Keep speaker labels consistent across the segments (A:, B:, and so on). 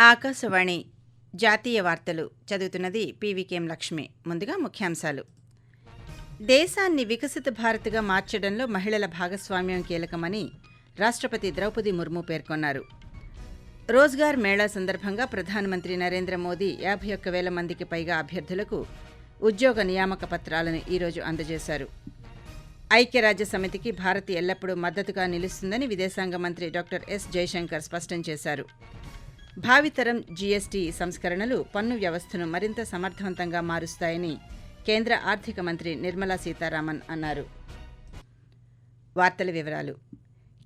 A: ఆకాశవాణి జాతీయ వార్తలు చదువుతున్నది పీవీకేఎం లక్ష్మి. ముందుగా ముఖ్యాంశాలు. దేశాన్ని వికసిత భారత్గా మార్చడంలో మహిళల భాగస్వామ్యం కీలకమని రాష్ట్రపతి ద్రౌపది ముర్ము పేర్కొన్నారు. రోజ్గార్ మేళా సందర్భంగా ప్రధానమంత్రి నరేంద్ర మోదీ 51,000 మందికి పైగా అభ్యర్థులకు ఉద్యోగ నియామక పత్రాలను ఈరోజు అందజేశారు. ఐక్యరాజ్య సమితికి భారత్ ఎల్లప్పుడూ మద్దతుగా నిలుస్తుందని విదేశాంగ మంత్రి డాక్టర్ ఎస్ జయశంకర్ స్పష్టం చేశారు. భావితరం జీఎస్టీ సంస్కరణలు పన్ను వ్యవస్థను మరింత సమర్థవంతంగా మారుస్తాయని కేంద్ర ఆర్థిక మంత్రి నిర్మలా సీతారామన్ అన్నారు. వార్తల వివరాలు.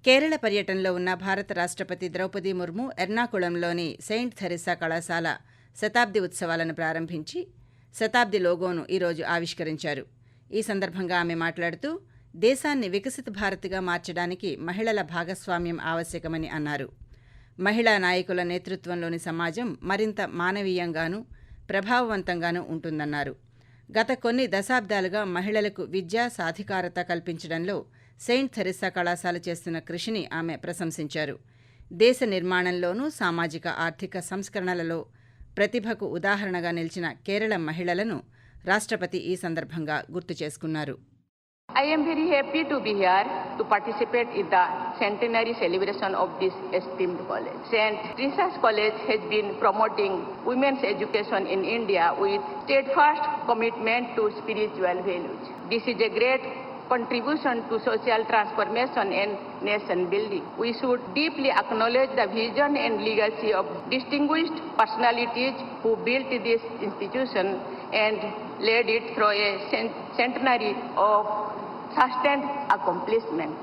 A: కేరళ పర్యటనలో ఉన్న భారత రాష్ట్రపతి ద్రౌపది ముర్ము ఎర్నాకుళంలోని సెయింట్ థెరెసా కళాశాల శతాబ్ది ఉత్సవాలను ప్రారంభించి శతాబ్ది లోగోను ఈరోజు ఆవిష్కరించారు. ఈ సందర్భంగా ఆమె మాట్లాడుతూ దేశాన్ని వికసిత భారత్గా మార్చడానికి మహిళల భాగస్వామ్యం ఆవశ్యకమని అన్నారు. మహిళా నాయకుల నేతృత్వంలోని సమాజం మరింత మానవీయంగానూ ప్రభావవంతంగానూ ఉంటుందన్నారు. గత కొన్ని దశాబ్దాలుగా మహిళలకు విద్యా సాధికారత కల్పించడంలో సెయింట్ థెరెసా కళాశాల చేస్తున్న కృషిని ఆమె ప్రశంసించారు. దేశ నిర్మాణంలోనూ సామాజిక ఆర్థిక సంస్కరణలలో ప్రతిభకు ఉదాహరణగా నిలిచిన కేరళ మహిళలను రాష్ట్రపతి ఈ సందర్భంగా గుర్తు చేసుకున్నారు.
B: I am very happy to be here to participate in the centenary celebration of this esteemed college. St. Teresa's College has been promoting women's education in India with steadfast commitment to spiritual values. This is a great contribution to social transformation and nation building. We should deeply acknowledge the vision and legacy of distinguished personalities who built this institution and led it through a centenary of sustained accomplishment.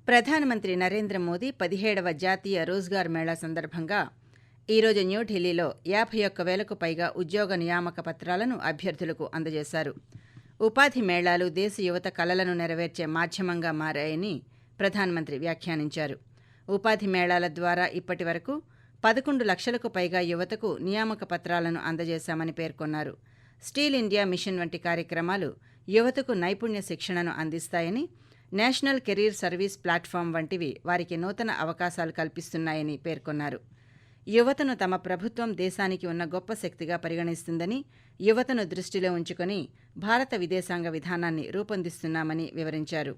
A: ప్రధానమంత్రి నరేంద్ర మోదీ 17వ జాతీయ రోజ్గార్ మేళా సందర్భంగా ఈరోజు న్యూఢిల్లీలో 51,000కు పైగా ఉద్యోగ నియామక పత్రాలను అభ్యర్థులకు అందజేశారు. ఉపాధి మేళాలు దేశ యువత కలలను నెరవేర్చే మాధ్యమంగా మారాయని ప్రధానమంత్రి వ్యాఖ్యానించారు. ఉపాధి మేళాల ద్వారా ఇప్పటి వరకు 11 లక్షలకు పైగా యువతకు నియామక పత్రాలను అందజేశామని పేర్కొన్నారు. స్టీల్ ఇండియా మిషన్ వంటి కార్యక్రమాలు యువతకు నైపుణ్య శిక్షణను అందిస్తాయని, నేషనల్ కెరీర్ సర్వీస్ ప్లాట్ఫామ్ వంటివి వారికి నూతన అవకాశాలు కల్పిస్తున్నాయని పేర్కొన్నారు. యువతను తమ ప్రభుత్వం దేశానికి ఉన్న గొప్ప శక్తిగా పరిగణిస్తుందని, యువతను దృష్టిలో ఉంచుకొని భారత విదేశాంగ విధానాన్ని రూపొందిస్తున్నామని వివరించారు.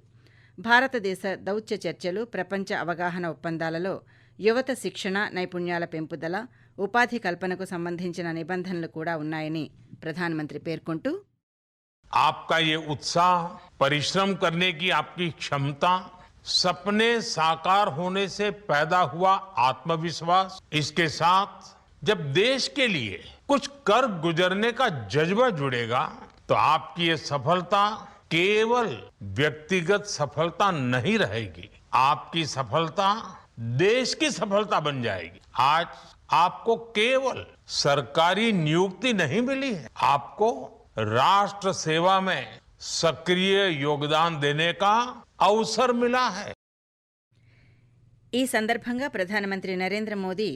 A: భారతదేశ దౌత్య చర్చలు, ప్రపంచ అవగాహన ఒప్పందాలలో యువత శిక్షణ, నైపుణ్యాల పెంపుదల, ఉపాధి కల్పనకు సంబంధించిన నిబంధనలు కూడా ఉన్నాయని ప్రధానమంత్రి పేర్కొంటూ,
C: आपका ये उत्साह, परिश्रम करने की आपकी क्षमता, सपने साकार होने से पैदा हुआ आत्मविश्वास, इसके साथ जब देश के लिए कुछ कर गुजरने का जज्बा जुड़ेगा तो आपकी ये सफलता केवल व्यक्तिगत सफलता नहीं रहेगी, आपकी सफलता देश की सफलता बन जाएगी. आज आपको केवल सरकारी नियुक्ति नहीं मिली है, आपको राष्ट्र सेवा में सक्रिय योगदान देने का अवसर मिला है.
A: ఈ సందర్భంగా ప్రధానమంత్రి నరేంద్ర మోదీ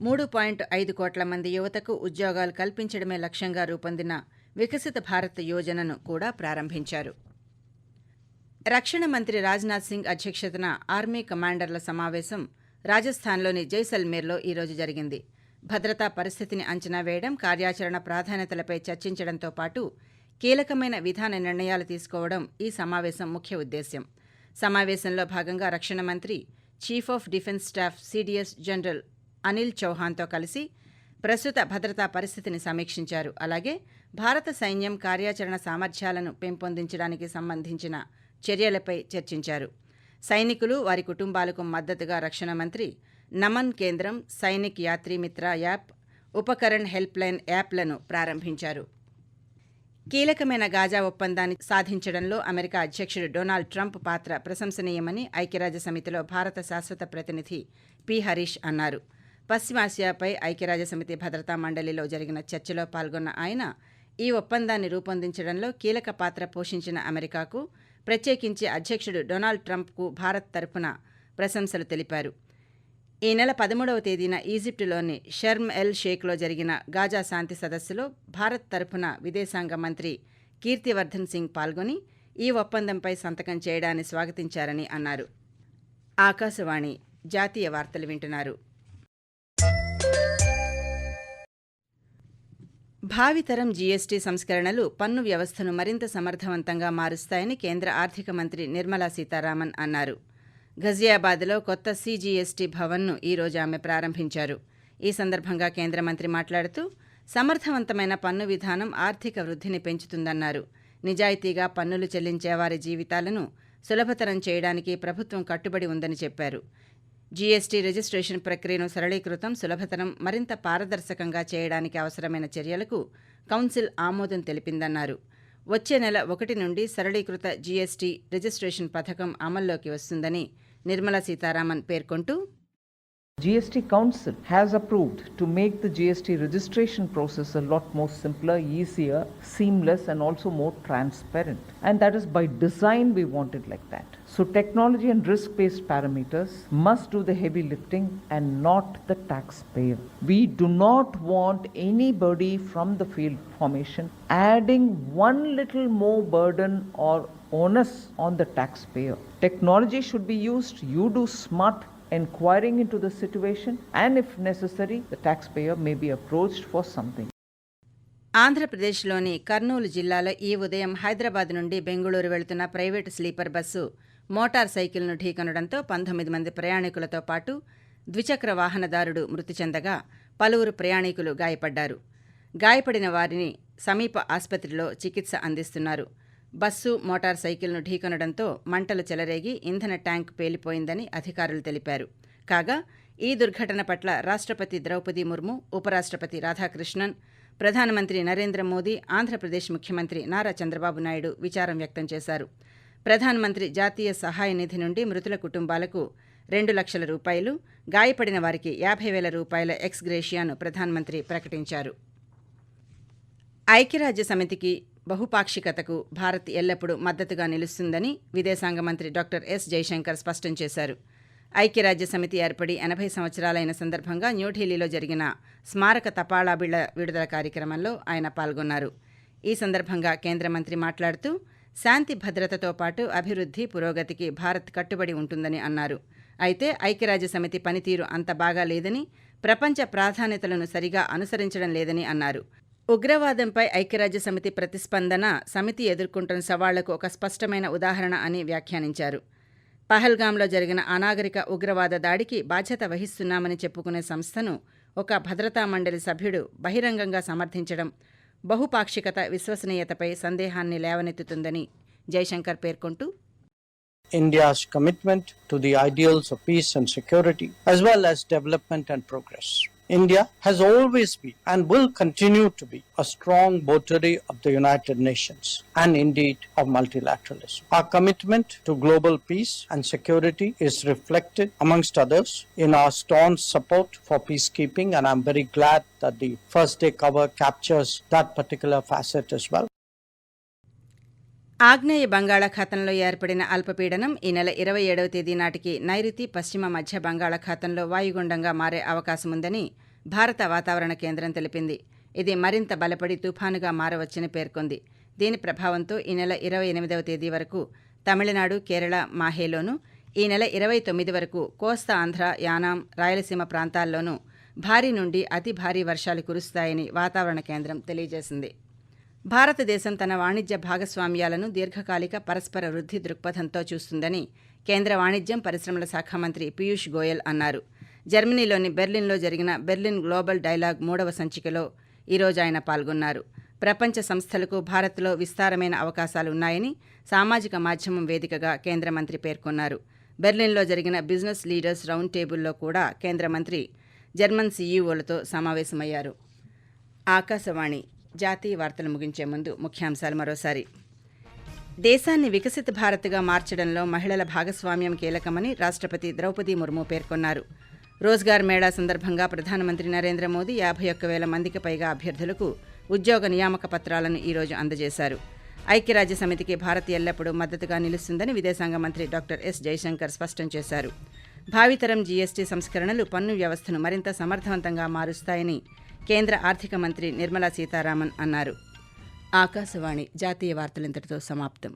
A: 3.5 కోట్ల మంది యువతకు ఉద్యోగాలు కల్పించడమే లక్ష్యంగా రూపొందిన వికసిత భారత్ యోజనను కూడా ప్రారంభించారు. రక్షణ మంత్రి రాజ్నాథ్ సింగ్ అధ్యక్షతన ఆర్మీ కమాండర్ల సమావేశం రాజస్థాన్లోని జైసల్మేర్లో ఈరోజు జరిగింది. భద్రతా పరిస్థితిని అంచనా వేయడం, కార్యాచరణ ప్రాధాన్యతలపై చర్చించడంతో పాటు కీలకమైన విధాన నిర్ణయాలు తీసుకోవడం ఈ సమావేశం ముఖ్య ఉద్దేశ్యం. సమావేశంలో భాగంగా రక్షణ మంత్రి chief of defence staff CDS general Anil చౌహాన్తో కలిసి ప్రస్తుత భద్రతా పరిస్థితిని సమీక్షించారు. అలాగే భారత సైన్యం కార్యాచరణ సామర్థ్యాలను పెంపొందించడానికి సంబంధించిన చర్యలపై చర్చించారు. సైనికులు, వారి కుటుంబాలకు మద్దతుగా రక్షణ మంత్రి నమన్ కేంద్రం, సైనిక్ యాత్రీ మిత్ర యాప్, ఉపకరణ్ హెల్ప్ లైన్ యాప్లను ప్రారంభించారు. కీలకమైన గాజా ఒప్పందాన్ని సాధించడంలో అమెరికా అధ్యక్షుడు డొనాల్డ్ ట్రంప్ పాత్ర ప్రశంసనీయమని ఐక్యరాజ్య సమితిలో భారత శాశ్వత ప్రతినిధి పి హరీష్ అన్నారు. పశ్చిమాసియాపై ఐక్యరాజ్య సమితి భద్రతా మండలిలో జరిగిన చర్చలో పాల్గొన్న ఆయన ఈ ఒప్పందాన్ని రూపొందించడంలో కీలక పాత్ర పోషించిన అమెరికాకు, ప్రత్యేకించి అధ్యక్షుడు డొనాల్డ్ ట్రంప్కు భారత్ తరపున ప్రశంసలు తెలిపారు. ఈ నెల 13వ తేదీన ఈజిప్టులోని షర్మ్ ఎల్ షేక్లో జరిగిన గాజా శాంతి సదస్సులో భారత్ తరపున విదేశాంగ మంత్రి కీర్తివర్ధన్ సింగ్ పాల్గొని ఈ ఒప్పందంపై సంతకం చేయడాన్ని స్వాగతించారని అన్నారు. ఆకాశవాణి జాతీయ వార్తలు వింటున్నారు. భావితరం జీఎస్టీ సంస్కరణలు పన్ను వ్యవస్థను మరింత సమర్థవంతంగా మారుస్తాయని కేంద్ర ఆర్థిక మంత్రి నిర్మలా సీతారామన్ అన్నారు. ఘజియాబాద్లో కొత్త సీజీఎస్టీ భవన్ను ఈ రోజు ఆమె ప్రారంభించారు. ఈ సందర్భంగా కేంద్ర మంత్రి మాట్లాడుతూ సమర్థవంతమైన పన్ను విధానం ఆర్థిక వృద్ధిని పెంచుతుందన్నారు. నిజాయితీగా పన్నులు చెల్లించే వారి జీవితాలను సులభతరం చేయడానికి ప్రభుత్వం కట్టుబడి ఉందని చెప్పారు. జీఎస్టీ రిజిస్ట్రేషన్ ప్రక్రియను సరళీకృతం, సులభతరం, మరింత పారదర్శకంగా చేయడానికి అవసరమైన చర్యలకు కౌన్సిల్ ఆమోదం తెలిపిందన్నారు. వచ్చే నెల 1 నుండి సరళీకృత జీఎస్టీ రిజిస్ట్రేషన్ పథకం అమల్లోకి వస్తుందని నిర్మలా సీతారామన్ పేర్కొంటూ,
D: GST Council has approved to make the GST registration process a lot more simpler, easier, seamless and also more transparent. And that is by design we want it like that. So technology and risk-based parameters must do the heavy lifting and not the taxpayer. We do not want anybody from the field formation adding one little more burden or onus on the taxpayer. Technology should be used, you do smart inquiring into the situation, and if necessary, the taxpayer may be approached for something.
A: ఆంధ్రప్రదేశ్లోని కర్నూలు జిల్లాలో ఈ ఉదయం హైదరాబాద్ నుండి బెంగళూరు వెళుతున్న private sleeper bus motor సైకిల్ను ఢీకొనడంతో 19 మంది ప్రయాణికులతో పాటు ద్విచక్ర వాహనదారుడు మృతి చెందగా పలువురు ప్రయాణికులు గాయపడ్డారు. గాయపడిన వారిని సమీప ఆసుపత్రిలో చికిత్స అందిస్తున్నారు. బస్సు మోటార్ సైకిల్ను ఢీకొనడంతో మంటలు చెలరేగి ఇంధన ట్యాంక్ పేలిపోయిందని అధికారులు తెలిపారు. కాగా ఈ దుర్ఘటన పట్ల రాష్ట్రపతి ద్రౌపది ముర్ము, ఉపరాష్ట్రపతి రాధాకృష్ణన్, ప్రధానమంత్రి నరేంద్ర మోదీ, ఆంధ్రప్రదేశ్ ముఖ్యమంత్రి నారా చంద్రబాబు నాయుడు విచారం వ్యక్తం చేశారు. ప్రధానమంత్రి జాతీయ సహాయ నిధి నుండి మృతుల కుటుంబాలకు 2 లక్షల రూపాయలు, గాయపడిన వారికి 50,000 రూపాయల ఎక్స్ గ్రేషియాను ప్రధానమంత్రి ప్రకటించారు. ఐక్యరాజ్య సమితికి బహుపాక్షికతకు భారత్ ఎల్లప్పుడూ మద్దతుగా నిలుస్తుందని విదేశాంగ మంత్రి డాక్టర్ ఎస్ జైశంకర్ స్పష్టం చేశారు. ఐక్యరాజ్య సమితి ఏర్పడి 80 సంవత్సరాలైన సందర్భంగా న్యూఢిల్లీలో జరిగిన స్మారక తపాళా బిళ్ల విడుదల కార్యక్రమంలో ఆయన పాల్గొన్నారు. ఈ సందర్భంగా కేంద్ర మంత్రి మాట్లాడుతూ శాంతి భద్రతతో పాటు అభివృద్ధి, పురోగతికి భారత్ కట్టుబడి ఉంటుందని అన్నారు. అయితే ఐక్యరాజ్య సమితి పనితీరు అంత బాగా లేదని, ప్రపంచ ప్రాధాన్యతలను సరిగా అనుసరించడం లేదని అన్నారు. ఉగ్రవాదంపై ఐక్యరాజ్య సమితి ప్రతిస్పందన సమితి ఎదుర్కొంటున్న సవాళ్లకు ఒక స్పష్టమైన ఉదాహరణ అని వ్యాఖ్యానించారు. పహల్గాంలో జరిగిన అనాగరిక ఉగ్రవాద దాడికి బాధ్యత వహిస్తున్నామని చెప్పుకునే సంస్థను ఒక భద్రతా మండలి సభ్యుడు బహిరంగంగా సమర్థించడం బహుపాక్షికత, విశ్వసనీయతపై సందేహాన్ని లేవనెత్తుతుందని జైశంకర్ పేర్కొంటూ,
E: India's commitment to the ideals of peace and security, as well as development and progress. India has always been and will continue to be a strong votary of the United Nations and indeed of multilateralism. Our commitment to global peace and security is reflected, amongst others, in our staunch support for peacekeeping, and I'm very glad that the first day cover captures that particular facet as well.
A: ఆగ్నేయ బంగాళాఖాతంలో ఏర్పడిన అల్పపీడనం ఈ నెల 27వ తేదీ నాటికి నైరుతి, పశ్చిమ మధ్య బంగాళాఖాతంలో వాయుగుండంగా మారే అవకాశముందని భారత వాతావరణ కేంద్రం తెలిపింది. ఇది మరింత బలపడి తుఫానుగా మారవచ్చని పేర్కొంది. దీని ప్రభావంతో ఈ నెల 28వ తేదీ వరకు తమిళనాడు, కేరళ, మాహేలోనూ, ఈ నెల 29 వరకు కోస్తా ఆంధ్ర, యానాం, రాయలసీమ ప్రాంతాల్లోనూ భారీ నుండి అతి భారీ వర్షాలు కురుస్తాయని వాతావరణ కేంద్రం తెలియజేసింది. భారతదేశం తన వాణిజ్య భాగస్వామ్యాలను దీర్ఘకాలిక పరస్పర వృద్ధి దృక్పథంతో చూస్తుందని కేంద్ర వాణిజ్యం, పరిశ్రమల శాఖ మంత్రి పీయూష్ గోయల్ అన్నారు. జర్మనీలోని బెర్లిన్లో జరిగిన బెర్లిన్ గ్లోబల్ డైలాగ్ 3వ సంచికలో ఈరోజు ఆయన పాల్గొన్నారు. ప్రపంచ సంస్థలకు భారత్లో విస్తారమైన అవకాశాలున్నాయని సామాజిక మాధ్యమం వేదికగా కేంద్ర మంత్రి పేర్కొన్నారు. బెర్లిన్లో జరిగిన బిజినెస్ లీడర్స్ రౌండ్ టేబుల్లో కూడా కేంద్ర మంత్రి జర్మన్ సీఈఓలతో సమావేశమయ్యారు. ఆకాశవాణి జాతీయ వార్తలు ముగించే ముందు ముఖ్యాంశాలు మరోసారి. దేశాన్ని వికసిత భారత్గా మార్చడంలో మహిళల భాగస్వామ్యం కీలకమని రాష్ట్రపతి ద్రౌపది ముర్ము పేర్కొన్నారు. రోజ్గార్ మేళా సందర్భంగా ప్రధానమంత్రి నరేంద్ర మోదీ 51,000 మందికి పైగా అభ్యర్థులకు ఉద్యోగ నియామక పత్రాలను ఈరోజు అందజేశారు. ఐక్యరాజ్య సమితికి భారత్ ఎల్లప్పుడూ మద్దతుగా నిలుస్తుందని విదేశాంగ మంత్రి డాక్టర్ ఎస్ జైశంకర్ స్పష్టం చేశారు. భావితరం జీఎస్టీ సంస్కరణలు పన్ను వ్యవస్థను మరింత సమర్థవంతంగా మారుస్తాయని కేంద్ర ఆర్థిక మంత్రి నిర్మలా సీతారామన్ అన్నారు. ఆకాశవాణి జాతీయ వార్తలింతటితో సమాప్తం.